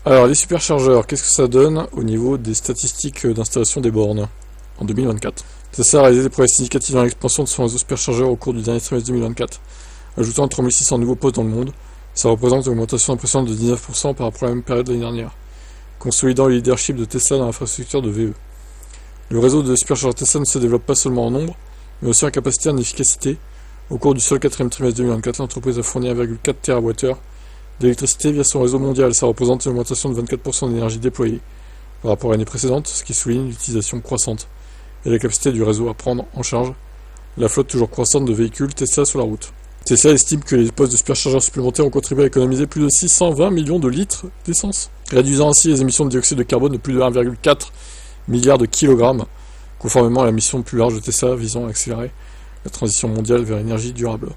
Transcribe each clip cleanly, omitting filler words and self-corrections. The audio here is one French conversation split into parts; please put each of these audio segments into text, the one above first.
Alors, les superchargeurs, qu'est-ce que ça donne au niveau des statistiques d'installation des bornes en 2024? Tesla a réalisé des progrès significatifs dans l'expansion de son réseau superchargeur au cours du dernier trimestre 2024, ajoutant 3600 nouveaux postes dans le monde. Ça représente une augmentation impressionnante de 19% par rapport à la même période l'année dernière, consolidant le leadership de Tesla dans l'infrastructure de VE. Le réseau de superchargeurs Tesla ne se développe pas seulement en nombre, mais aussi en capacité et en efficacité. Au cours du seul quatrième trimestre 2024, l'entreprise a fourni 1,4 TWh d'électricité via son réseau mondial. Ça représente une augmentation de 24% d'énergie déployée par rapport à l'année précédente, ce qui souligne l'utilisation croissante et la capacité du réseau à prendre en charge la flotte toujours croissante de véhicules Tesla sur la route. Tesla estime que les postes de superchargeurs supplémentaires ont contribué à économiser plus de 620 millions de litres d'essence, réduisant ainsi les émissions de dioxyde de carbone de plus de 1,4 milliard de kilogrammes, conformément à la mission plus large de Tesla visant à accélérer la transition mondiale vers l'énergie durable.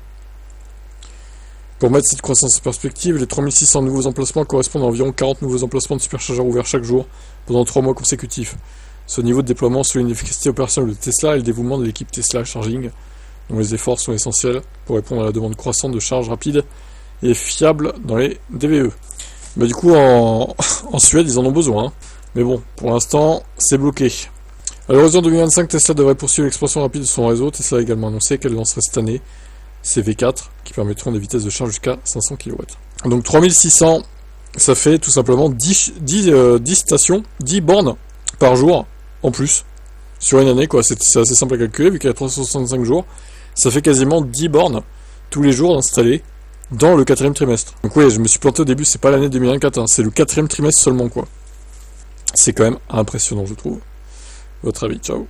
Pour mettre cette croissance en perspective, les 3600 nouveaux emplacements correspondent à environ 40 nouveaux emplacements de superchargeurs ouverts chaque jour pendant 3 mois consécutifs. Ce niveau de déploiement souligne l'efficacité opérationnelle de Tesla et le dévouement de l'équipe Tesla Charging, dont les efforts sont essentiels pour répondre à la demande croissante de charge rapide et fiable dans les DVE. Bah du coup, en Suède, ils en ont besoin. Hein. Mais bon, pour l'instant, c'est bloqué. À l'horizon 2025, Tesla devrait poursuivre l'expansion rapide de son réseau. Tesla a également annoncé qu'elle lancerait cette année ses V4, qui permettront des vitesses de charge jusqu'à 500 kW. Donc 3600, ça fait tout simplement 10 stations, 10 bornes par jour, en plus, sur une année, quoi. C'est assez simple à calculer, vu qu'il y a 365 jours. Ça fait quasiment 10 bornes tous les jours installées dans le quatrième trimestre. Donc oui, je me suis planté au début, c'est pas l'année 2024, hein, c'est le quatrième trimestre seulement, quoi. C'est quand même impressionnant, je trouve. Votre avis, ciao.